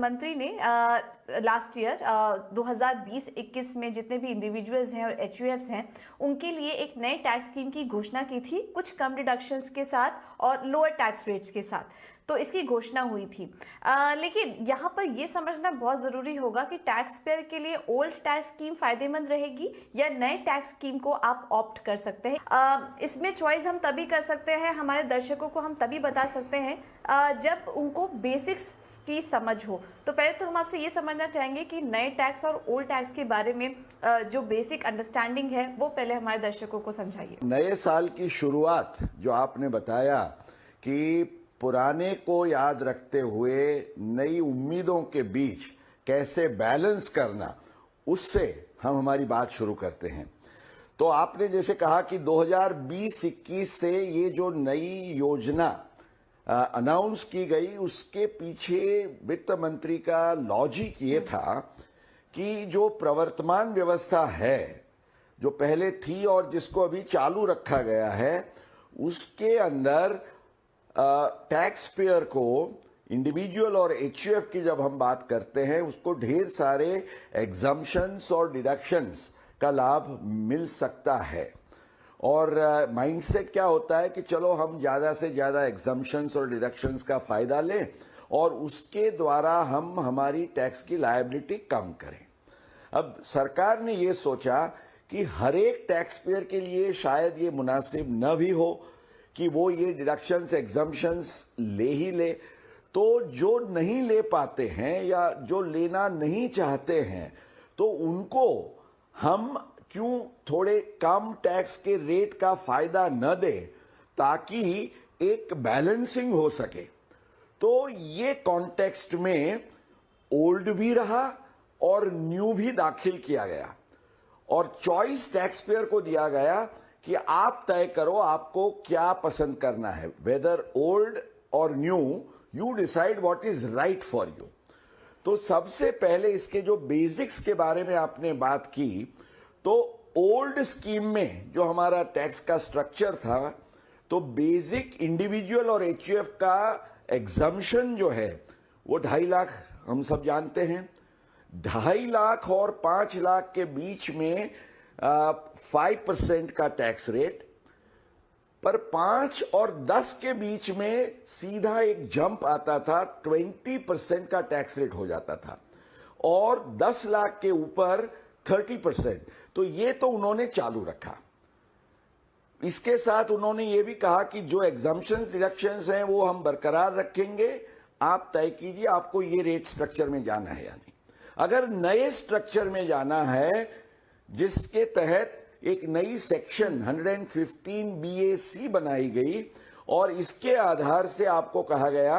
मंत्री ने last year 2020-21 में जितने भी इंडिविजुअल्स हैं और एचयूएफ्स हैं उनके लिए एक नए टैक्स स्कीम की घोषणा की थी, कुछ कम डिडक्शंस के साथ और लोअर टैक्स रेट्स के साथ। तो इसकी घोषणा हुई थी। लेकिन यहाँ पर यह समझना बहुत जरूरी होगा कि टैक्स पेयर के लिए ओल्ड टैक्स स्कीम फायदेमंद रहेगी या नए टैक्स स्कीम को आप ऑप्ट कर सकते हैं। इसमें चॉइस हम तभी कर सकते हैं, हमारे दर्शकों को हम तभी बता सकते हैं जब उनको बेसिक्स की समझ हो। तो पहले तो हम आपसे ये समझना चाहेंगे कि नए टैक्स और ओल्ड टैक्स के बारे में जो बेसिक अंडरस्टैंडिंग है वो पहले हमारे दर्शकों को समझाइए। नए साल की शुरुआत जो आपने बताया कि पुराने को याद रखते हुए नई उम्मीदों के बीच कैसे बैलेंस करना, उससे हम हमारी बात शुरू करते हैं। तो आपने जैसे कहा कि 2020-21 से ये जो नई योजना अनाउंस की गई, उसके पीछे वित्त मंत्री का लॉजिक ये था कि जो प्रवर्तमान व्यवस्था है, जो पहले थी और जिसको अभी चालू रखा गया है, उसके अंदर टैक्स पेयर को, इंडिविजुअल और एचयूएफ की जब हम बात करते हैं, उसको ढेर सारे एग्जम्पशंस और डिडक्शंस का लाभ मिल सकता है। और माइंडसेट क्या होता है कि चलो हम ज्यादा से ज्यादा एग्जम्पशंस और डिडक्शंस का फायदा लें और उसके द्वारा हम हमारी टैक्स की लायबिलिटी कम करें। अब सरकार ने ये सोचा कि हर एक टैक्स पेयर के लिए शायद ये मुनासिब न भी हो कि वो ये डिडक्शंस एग्जम्पशंस ले ही ले, तो जो नहीं ले पाते हैं या जो लेना नहीं चाहते हैं, तो उनको हम क्यों थोड़े कम टैक्स के रेट का फायदा न दें ताकि एक बैलेंसिंग हो सके। तो ये कॉन्टेक्स्ट में ओल्ड भी रहा और न्यू भी दाखिल किया गया और चॉइस टैक्स पेयर को दिया गया कि आप तय करो आपको क्या पसंद करना है, वेदर ओल्ड और new, you decide what is right for you. तो सबसे पहले इसके जो बेसिक्स के बारे में आपने बात की, तो ओल्ड स्कीम में जो हमारा टैक्स का स्ट्रक्चर था, तो बेसिक इंडिविजुअल और एचयूएफ का एग्जम्पशन जो है वो 2.5 लाख हम सब जानते हैं। 2.5 लाख और 5 लाख के बीच में 5% का टैक्स रेट, पर 5 और 10 के बीच में सीधा एक जंप आता था, 20% का टैक्स रेट हो जाता था और 10 लाख के ऊपर 30%। तो ये तो उन्होंने चालू रखा। इसके साथ उन्होंने ये भी कहा कि जो एग्जम्पशंस डिडक्शंस हैं वो हम बरकरार रखेंगे, आप तय कीजिए आपको ये रेट स्ट्रक्चर में जाना है या नहीं। अगर नए स्ट्रक्चर में जाना है जिसके तहत एक नई सेक्शन 115 BAC बनाई गई और इसके आधार से आपको कहा गया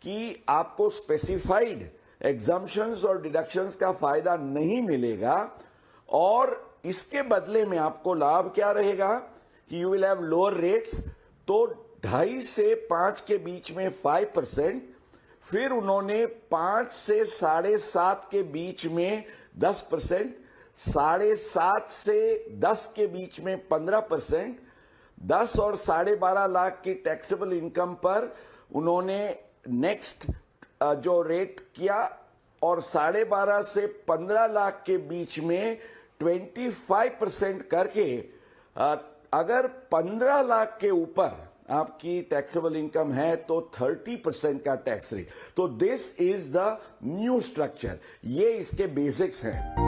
कि आपको स्पेसिफाइड एग्जम्पशंस और डिडक्शंस का फायदा नहीं मिलेगा और इसके बदले में आपको लाभ क्या रहेगा कि you will have lower rates. तो 2.5 से 5 के बीच में 5%, फिर उन्होंने 5 से 7.5 के बीच में 10%, 7.5 से 10 के बीच में 15%, 10 और 12.5 लाख की टैक्सेबल इनकम पर उन्होंने नेक्स्ट जो रेट किया और 12.5 से 15 लाख के बीच में 25% करके अगर 15 लाख के ऊपर आपकी टैक्सेबल इनकम है तो 30% का टैक्स रेट। तो this is the new structure, ये इसके बेसिक्स हैं।